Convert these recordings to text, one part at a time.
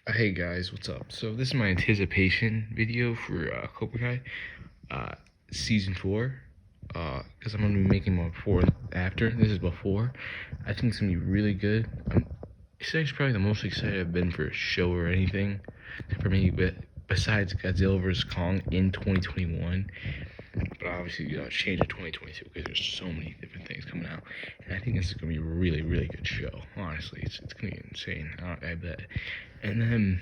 Hey guys, what's up? So this is my anticipation video for Cobra Kai, season 4. Because I'm gonna be making my before and after. This is before. I think it's gonna be really good. It's actually probably the most excited I've been for a show or anything for me, but besides Godzilla vs Kong in 2021. But obviously, it's changed in 2022 because there's so many different things coming out, and I think this is gonna be a really, really good show. Honestly, it's gonna be insane. I bet. And then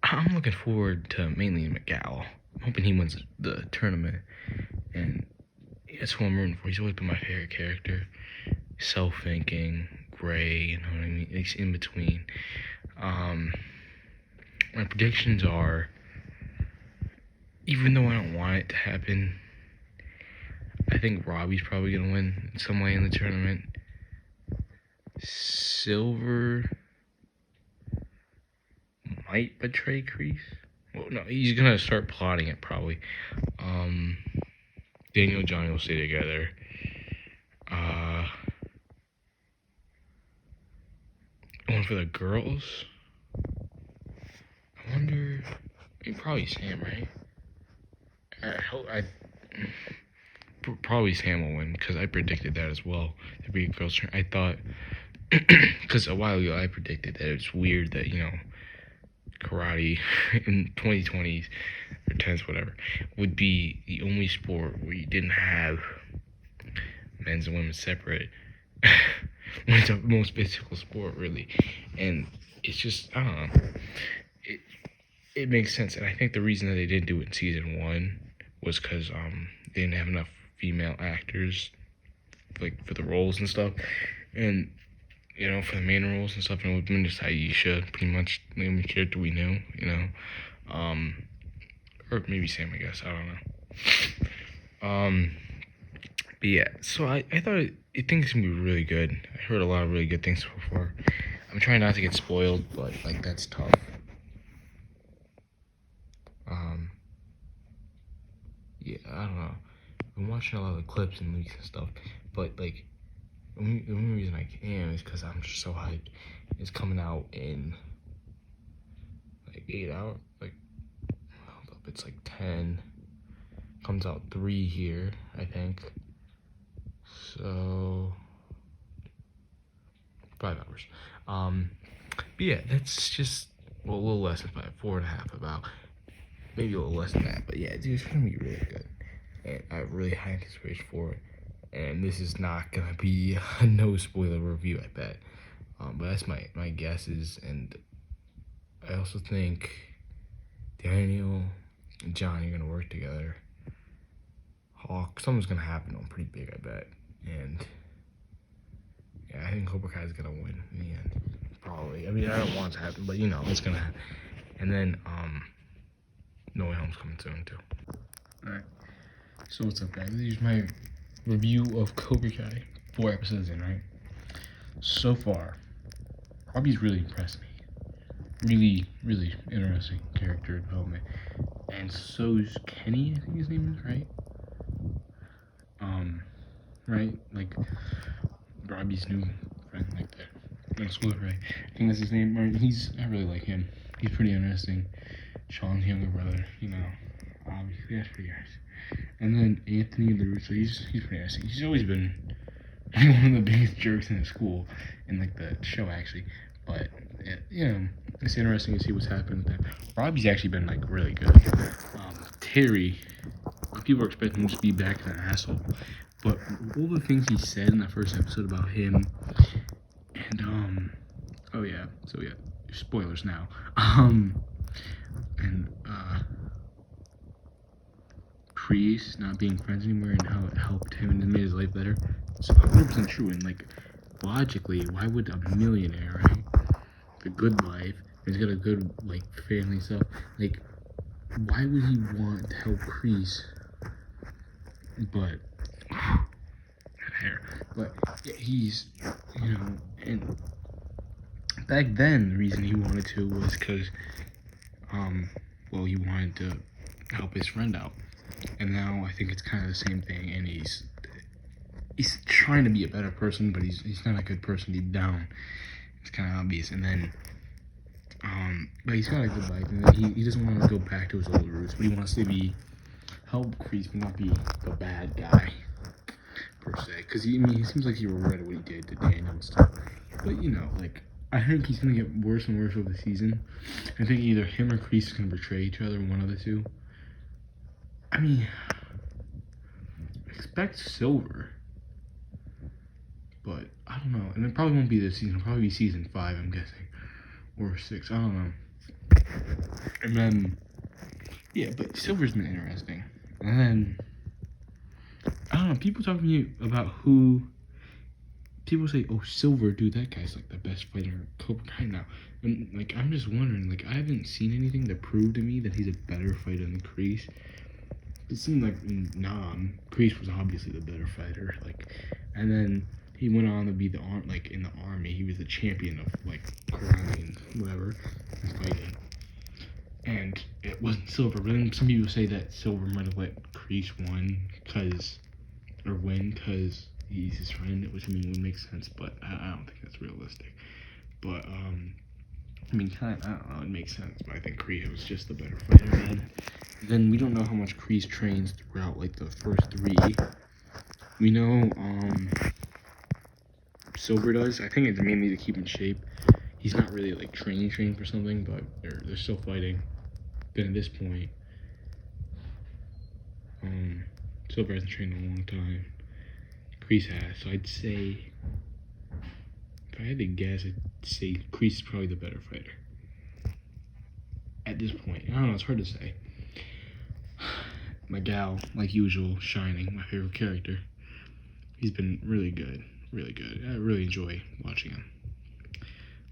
I'm looking forward to mainly Miguel. I'm hoping he wins the tournament, and that's who I'm rooting for. He's always been my favorite character. Self-thinking, gray, you know what I mean? He's in between. My predictions are, even though I don't want it to happen, I think Robbie's probably gonna win in some way in the tournament. Silver might betray Kreese. Well, no, he's gonna start plotting it probably. Daniel and Johnny will stay together. One for the girls. I wonder. Probably Sam, right? Probably Sam will win because I predicted that as well. There'd be a girls' turn. I thought because a while ago I predicted that it's weird that karate in 2020s or 10s, whatever, would be the only sport where you didn't have men's and women separate. When it's the most physical sport, really, and it's just I don't know. It makes sense, and I think the reason that they didn't do it in season 1 was because they didn't have enough female actors like for the roles and stuff, and for the main roles and stuff, and it would have been just Aisha, pretty much the only character we knew, or maybe Sam, I guess, I don't know. But yeah, so I thought I think it's gonna be really good. I heard a lot of really good things so far. I'm trying not to get spoiled, but like that's tough. Yeah, I don't know. I've been watching a lot of the clips and leaks and stuff, but like the only reason I can is because I'm just so hyped. It's coming out in like 8 hours. Like, hold up, it's like 10. Comes out 3 here, I think. So 5 hours. But yeah, that's just a little less than 5, 4.5 about. Maybe a little less than that, but yeah, dude, it's gonna be really good, and I have really high anticipation for it. And this is not gonna be a no spoiler review, I bet. But that's my guesses, and I also think Daniel and Johnny are gonna work together. Hawk, something's gonna happen to him pretty big, I bet. And yeah, I think Cobra Kai is gonna win in the end, probably. I mean, I don't want it to happen, but it's gonna happen. And then No Way Home's coming soon too. Alright, so what's up, guys? This is my review of Cobra Kai. 4 episodes in, right? So far, Robbie's really impressed me. Really, really interesting character development. And so's Kenny, I think his name is, right? Right? Like, Robbie's new friend, like that. No school, right? I think that's his name. I really like him. He's pretty interesting. Sean's younger brother, obviously that's pretty nice. And then Anthony LaRusso, he's pretty nice. He's always been one of the biggest jerks in the school, in like the show actually. But it's interesting to see what's happened with that. Robbie's actually been like really good. Terry, people are expecting him to be back as an asshole, but all the things he said in that first episode about him, and oh yeah, so yeah, spoilers now. And Kreese not being friends anymore and how it helped him and made his life better. It's 100% true. And like logically, why would a millionaire, right, the good life, he's got a good like family stuff, like why would he want to help Kreese? But yeah, he's and back then the reason he wanted to was because he wanted to help his friend out. And now I think it's kind of the same thing, and he's trying to be a better person, but he's not a good person deep down. It's kind of obvious. And then But he's got a good life, and he doesn't want to go back to his old roots, but he wants to help Kreese, but not be the bad guy per se. Because he seems like he regretted what he did to Daniel and stuff. But I think he's gonna get worse and worse over the season. I think either him or Kreese is gonna betray each other, one of the two. I mean, expect Silver, but I don't know. And it probably won't be this season. It'll probably be season 5, I'm guessing, or 6. I don't know. And then, yeah, but Silver's been interesting. And then, I don't know. People talk to me about who. People say, "Oh, Silver, dude, that guy's like the best fighter in Cobra Kai now." And I'm just wondering, I haven't seen anything to prove to me that he's a better fighter than Kreese. It seemed like Kreese was obviously the better fighter. And then he went on to be in the army, he was the champion of karate and whatever, and fighting. And it wasn't Silver. But then some people say that Silver might have let Kreese win because he's his friend, which would make sense, but I don't think that's realistic. But I don't know, it makes sense, but I think Kreese was just the better fighter then we don't know how much Kreese trains throughout the first 3. We know Silver does. I think it's mainly to keep in shape. He's not really training for something, but they're still fighting. Then at this point, Silver hasn't trained in a long time. Kreese has, so I'd say, if I had to guess, I'd say Kreese is probably the better fighter. At this point, I don't know, it's hard to say. Miguel, like usual, shining, my favorite character. He's been really good, really good. I really enjoy watching him.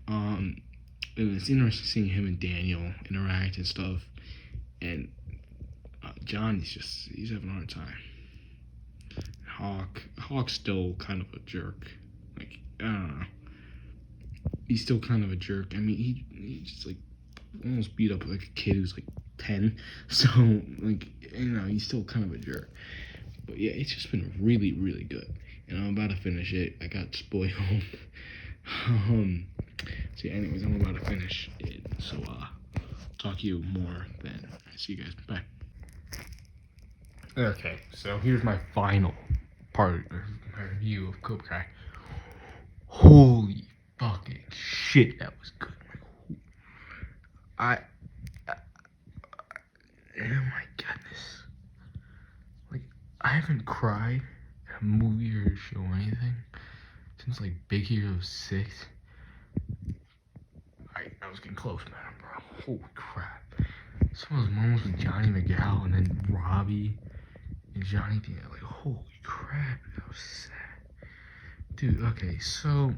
And it's interesting seeing him and Daniel interact and stuff. And he's having a hard time. Hawk's still kind of a jerk. I don't know. He's still kind of a jerk. I mean, he just almost beat up a kid who's 10. So he's still kind of a jerk. But yeah, it's just been really, really good. And I'm about to finish it. I got spoiled. So yeah, anyways, I'm about to finish it. So talk to you more then. See you guys. Bye. Okay, so here's my final part of my review of Cobra Kai. Holy fucking shit, that was good. Oh my goodness. I haven't cried in a movie or a show or anything since Big Hero 6. I was getting close, man, bro. Holy crap. Some of those moments with Johnny Miguel and then Robbie and Johnny D, holy crap, that was sad. Dude, okay, so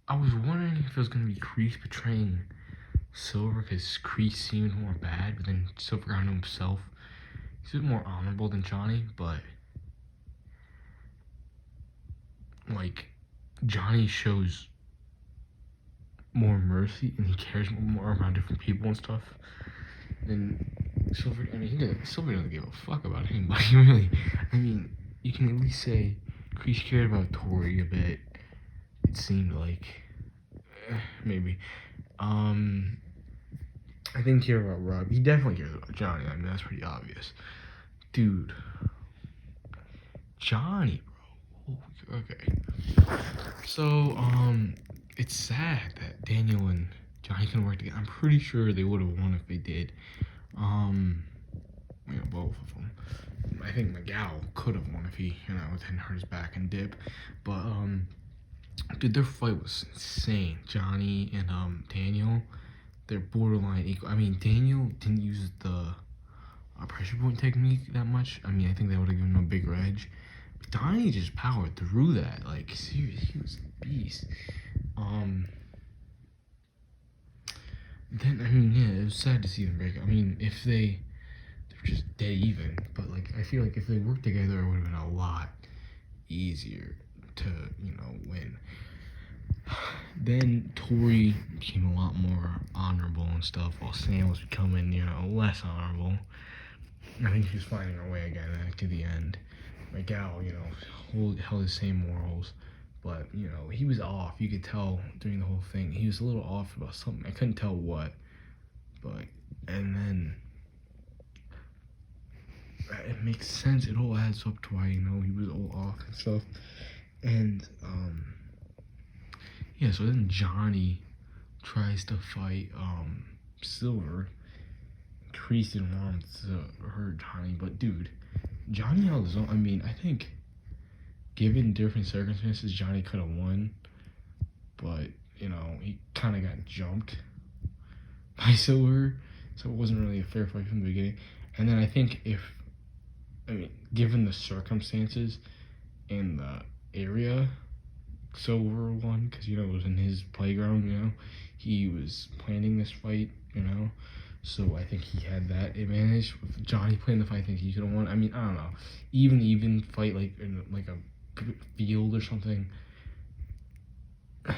I was wondering if it was gonna be Kreese betraying Silver because Kreese seemed more bad, but then Silver got into himself. He's a bit more honorable than Johnny, but Johnny shows more mercy and he cares more about different people and stuff than Silver. Silver doesn't give a fuck about anybody, really. You can at least say Kreese cared about Tori a bit. It seemed maybe. I didn't care about Rob. He definitely cares about Johnny. That's pretty obvious. Dude. Johnny, bro. Okay. So, it's sad that Daniel and Johnny can work together. I'm pretty sure they would have won if they did. Both of them. I think Miguel could have won if he, didn't hurt his back and dip. But, dude, their fight was insane. Johnny and, Daniel, they're borderline equal. Daniel didn't use the pressure point technique that much. I think that would have given him a bigger edge. But Johnny just powered through that. Seriously, he was a beast. Then, yeah, it was sad to see them break up. If they're just dead even. But, I feel if they worked together, it would have been a lot easier to, win. Then Tori became a lot more honorable and stuff, while Sam was becoming, less honorable. I think she was finding her way again to the end. Miguel, held the same morals. But, you know, he was off. You could tell during the whole thing. He was a little off about something. I couldn't tell what. But, and then, it makes sense. It all adds up to why, you know, he was all off and stuff. And, yeah, so then Johnny tries to fight, Silver. Kreese didn't want him to hurt Johnny, but dude, Johnny held his own. I mean, I think given different circumstances, Johnny could have won, but you know, he kind of got jumped by Silver, so it wasn't really a fair fight from the beginning. And then I think given the circumstances in the area, Silver won because, you know, it was in his playground. You know, he was planning this fight. You know, so I think he had that advantage. With Johnny playing the fight, I think he could have won. I mean, I don't know. Even fight like in like a field or something, I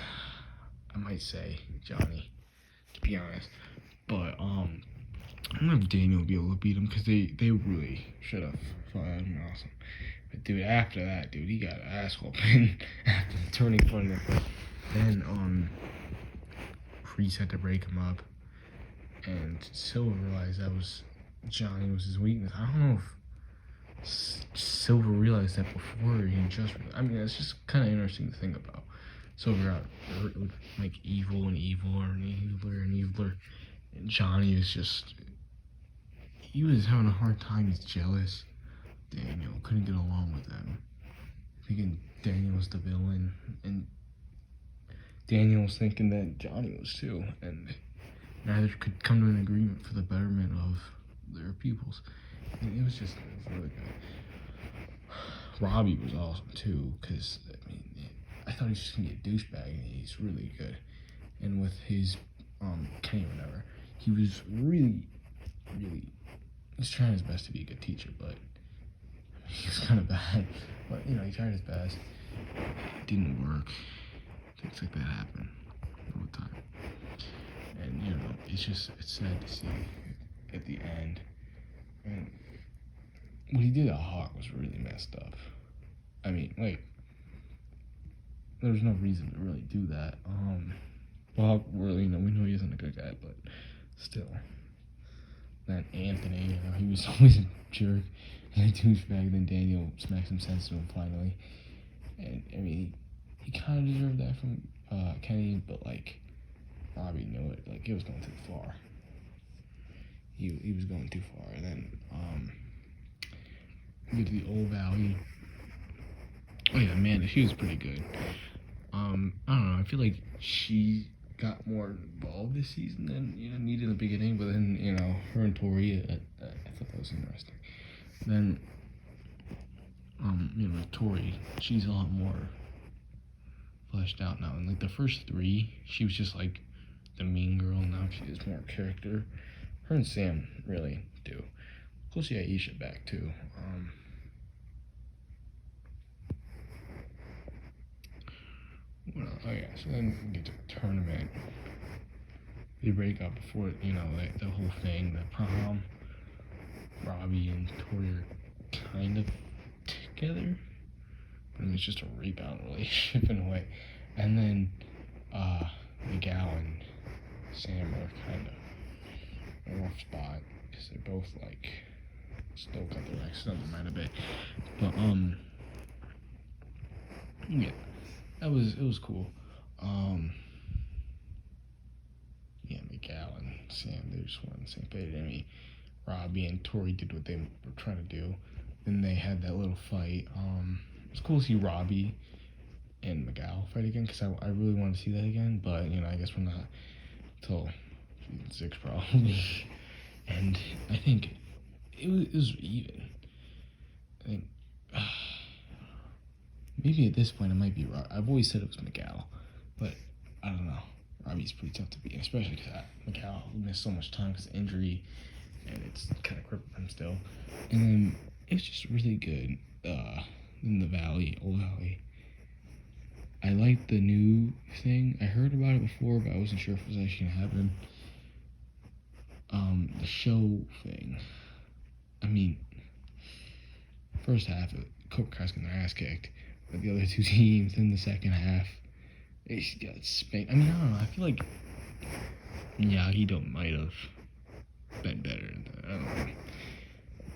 might say Johnny, to be honest. But I don't know if Daniel will be able to beat him because they really should have fought him awesome. But dude, after that, dude, he got an ass whooping after the turning point. Then Kreese had to break him up, and Silver realized Johnny was his weakness. I don't know if Silver realized that before he just. I mean, it's just kind of interesting to think about. Silver got like evil and eviler and eviler and eviler, and Johnny is just. He was having a hard time. He's jealous. Daniel couldn't get along with them. Thinking Daniel was the villain, and Daniel was thinking that Johnny was too, and neither could come to an agreement for the betterment of their peoples. And it was really good. Robbie was awesome too, because I mean, I thought he was just gonna be a douchebag, and he's really good. And with his Kenny or whatever, he was really. He's trying his best to be a good teacher, but he was kind of bad. But you know, he tried his best. It didn't work. Things like that happen all the time. And you know, it's sad to see at the end. And what he did at Hawk was really messed up. I mean, like, there was no reason to really do that. Well, Hawk really, you know, we know he isn't a good guy, but still. Then Anthony, you know, he was always a jerk and a douchebag. Then Daniel smacks some sense to him finally. And I mean, he kind of deserved that from Kenny, but like, Robbie knew it. Like, it was going too far. He was going too far. And then we get to the Old Valley. Oh yeah, Amanda, she was pretty good. I don't know. I feel like she got more involved this season than, you know, needed in the beginning, but then, you know, her and Tori, I thought that was interesting. Then, you know, Tori, she's a lot more fleshed out now. And like the first three, she was just like the mean girl. Now she has more character. Her and Sam really do. Plus, yeah, Aisha back too. Well, oh yeah, so then we get to the tournament. They break up before, you know, like the whole thing, the prom. Robbie and Tori are kind of together. But it's just a rebound relationship in a way. And then Miguel and Sam are kind of in a rough spot because they're both like still got their exes on the mind a bit. But yeah. It was cool. Yeah, Miguel and Sam, they just weren't on the same page. I mean, Robbie and Tori did what they were trying to do. Then they had that little fight. It's cool to see Robbie and Miguel fight again because I really want to see that again. But, you know, I guess we're not until season 6 probably. And I think it was even. I think. Maybe at this point it might be Robbie. I've always said it was Miguel, but I don't know. Robbie's pretty tough to beat, especially because Miguel missed so much time because of injury, and it's kind of crippled him still. And then it's just really good in the Valley, Old Valley. I like the new thing. I heard about it before, but I wasn't sure if it was actually gonna happen. The show thing. I mean, first half of Cobra Kai's getting their ass kicked. the other two teams in the second half. They got spanked. I mean, I don't know. I feel like might have been better. I don't know.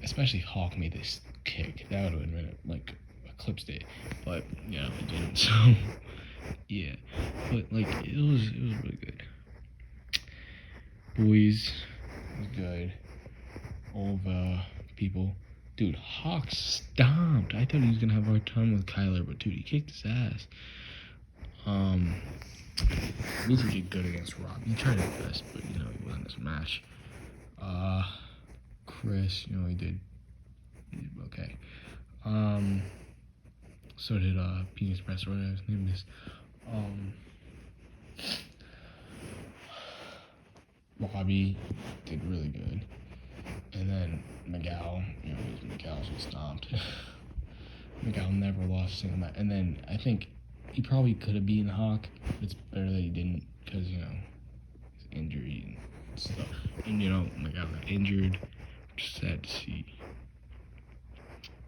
Especially if Hawk made this kick. That would have been like eclipsed it. But yeah, it didn't. So yeah. But like it was really good. Boys was good. All the people. Dude, Hawk stomped. I thought he was gonna have a hard time with Kyler, but dude, he kicked his ass. These did good against Rob. He tried his best, but he wasn't as match. Chris, he did okay. So did Penis Press or whatever his name is. Bobby did really good. And then Miguel, Miguel's just stomped. Miguel never lost a single match. And then I think he probably could have beaten Hawk, but it's better that he didn't because, his injury and stuff. And, Miguel got injured. Just sad to see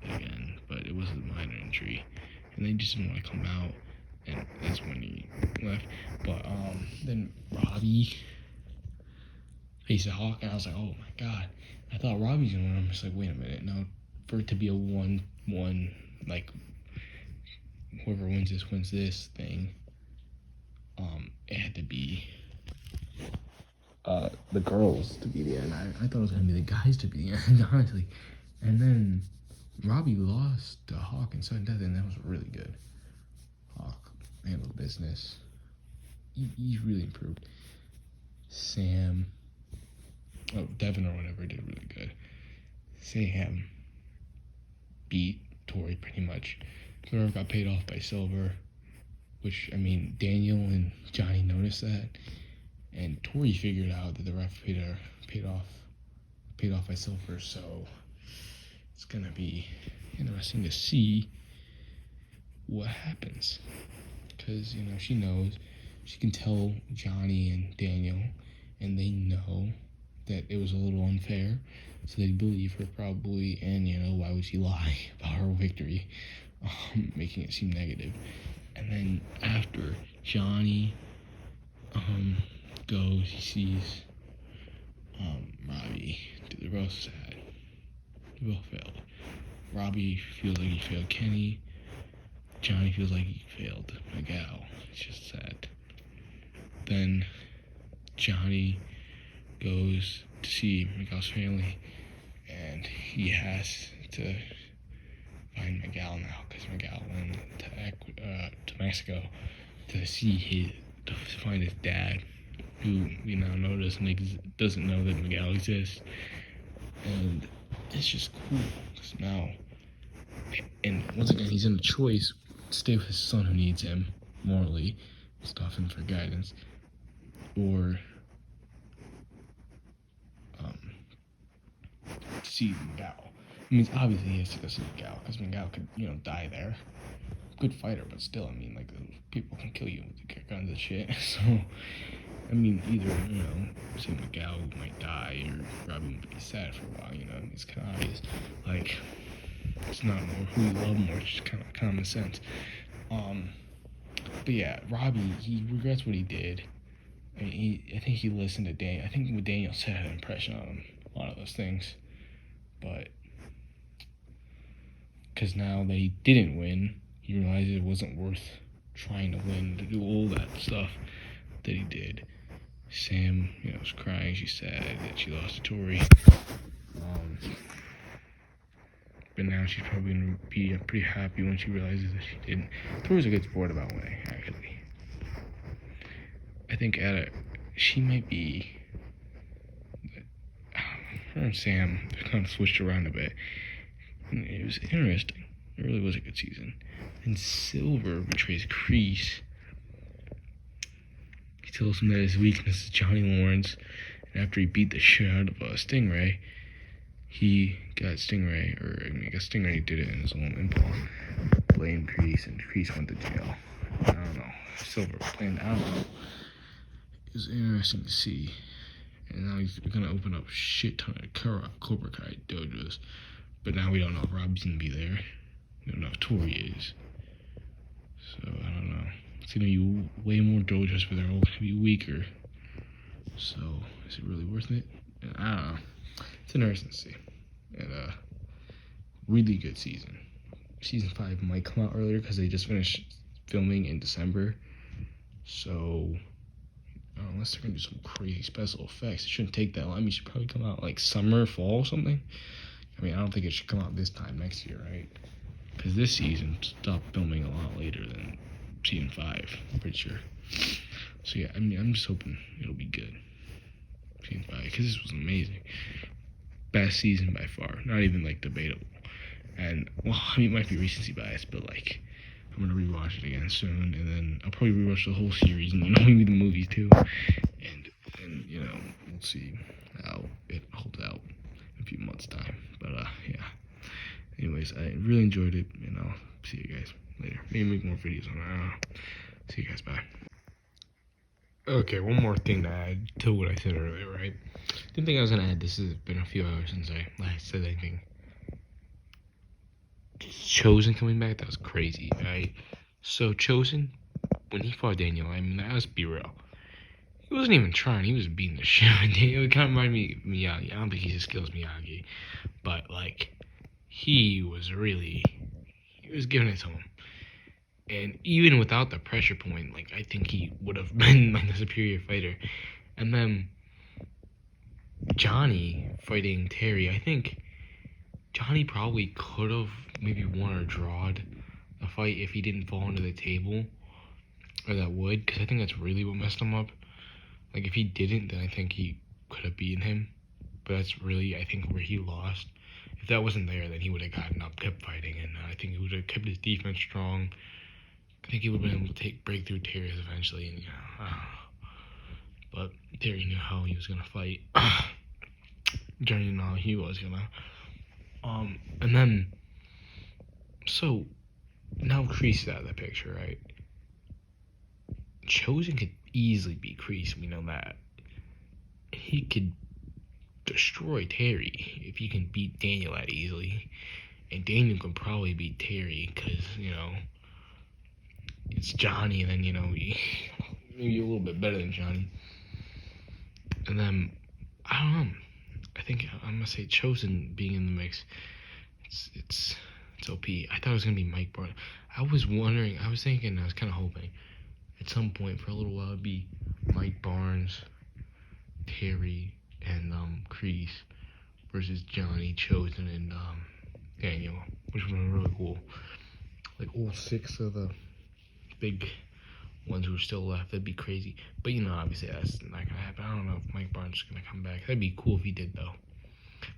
again, but it was a minor injury. And they just didn't want to come out, and that's when he left. But then Robbie faced a Hawk, and I was like, oh my god. I thought Robbie's gonna win. I'm just like, wait a minute. Now, for it to be a 1-1, like, whoever wins this thing, it had to be the girls to be the end. I thought it was gonna be the guys to be the end, honestly. And then Robbie lost to Hawk in sudden death, and that was really good. Hawk handled business. He's really improved. Devin or whatever did really good. Sam beat Tori pretty much. Silver got paid off by Silver, which, I mean, Daniel and Johnny noticed that, and Tori figured out that the ref paid off by Silver, so it's gonna be interesting to see what happens, because, she knows, she can tell Johnny and Daniel, and they know that it was a little unfair, so they believe her probably, and why would she lie about her victory, making it seem negative. And then after Johnny goes, he sees Robbie. They're both sad. They both failed. Robbie feels like he failed Kenny. Johnny feels like he failed Miguel. It's just sad. Then Johnny goes to see Miguel's family, and he has to find Miguel now because Miguel went to Mexico to find his dad, who we now know doesn't know that Miguel exists, and it's just cool because now, and once again, he's in a choice: stay with his son who needs him morally, stop him for guidance, or see Miguel. I mean, obviously he has to go see Miguel because Miguel could, die there. Good fighter, but still, I mean, like, people can kill you with the guns and shit. So, I mean, either, say Miguel might die or Robbie would be sad for a while, it's kind of obvious. Like, it's not more who you love more, it's just kind of common sense. But yeah, Robbie, he regrets what he did. I mean, I think he listened to Daniel. I think what Daniel said had an impression on him, a lot of those things. But because now that he didn't win, he realized it wasn't worth trying to win, to do all that stuff that he did. Sam, was crying. She's sad that she lost to Tori. But now she's probably going to be pretty happy when she realizes that she didn't. Tori's a good sport about winning, actually. I think she might be... Her and Sam kind of switched around a bit. And it was interesting. It really was a good season. And Silver betrays Kreese. He tells him that his weakness is Johnny Lawrence. And after he beat the shit out of Stingray, he got Stingray, I guess Stingray did it in his own impulse, blamed Kreese, and Kreese went to jail. I don't know. Silver was playing, I don't know. It was interesting to see. And now he's going to open up a shit ton of Cobra Kai dojos. But now we don't know if Robbie's going to be there. We don't know if Tori is. So I don't know. It's gonna be way more Dojos, but they're all gonna be weaker. So is it really worth it? I don't know. It's interesting to see. And really good season. Season 5 might come out earlier because they just finished filming in December. So unless they're gonna do some crazy special effects, it shouldn't take that long. I mean, it should probably come out like summer, fall, or something. I mean, I don't think it should come out this time next year, right? Because this season stopped filming a lot later than season 5, I'm pretty sure. So yeah, I mean, I'm just hoping it'll be good. Season 5, because this was amazing. Best season by far, not even like debatable. And well, I mean, it might be recency bias, but like, I'm gonna rewatch it again soon, and then I'll probably rewatch the whole series, and maybe the movies too. And you know, we'll see how it holds out in a few months' time. But yeah. Anyways, I really enjoyed it, and I'll see you guys later. Maybe make more videos on it. See you guys. Bye. Okay, one more thing to add to what I said earlier, right? Didn't think I was gonna add this. Has been a few hours since I last said anything. Chosen coming back, that was crazy, right? So Chosen, when he fought Daniel, I mean, let's be real. He wasn't even trying. He was beating the shit out of Daniel. It kind of reminded me of Miyagi. I don't think he's as skilled as Miyagi, but like, he was giving it to him. And even without the pressure point, like, I think he would have been like the superior fighter. And then Johnny fighting Terry, I think Johnny probably could have maybe won or drawed a fight if he didn't fall into the table, or that would, because I think that's really what messed him up. Like, if he didn't, then I think he could have beaten him. But that's really, I think, where he lost. If that wasn't there, then he would have gotten up, kept fighting, and I think he would have kept his defense strong. I think he would have been able to break through Terry eventually, and but Terry knew how he was gonna fight. Johnny knew how he was gonna. And then, so now Kreese is out of the picture, right? Chosen could easily beat Kreese, we know that. He could destroy Terry if he can beat Daniel that easily. And Daniel can probably beat Terry because, you know, it's Johnny, and then, you know, maybe a little bit better than Johnny. And then, I don't know. I think I'm going to say Chosen being in the mix. It's OP. I thought it was going to be Mike Barnes. I was thinking, I was kind of hoping at some point for a little while it'd be Mike Barnes, Terry, and Kreese versus Johnny, Chosen, and Daniel, which would have been really cool. Like all 6 of the big ones who are still left, that'd be crazy. But you know, obviously that's not gonna happen. I don't know if Mike Barnes is gonna come back. That'd be cool if he did though.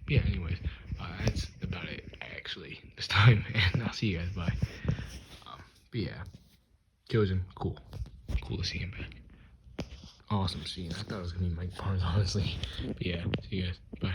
But yeah, anyways, that's about it actually this time, and I'll see you guys. Bye. But yeah, Chosen, cool to see him back. Awesome scene. I thought it was gonna be Mike Barnes, honestly. But yeah, see you guys. Bye.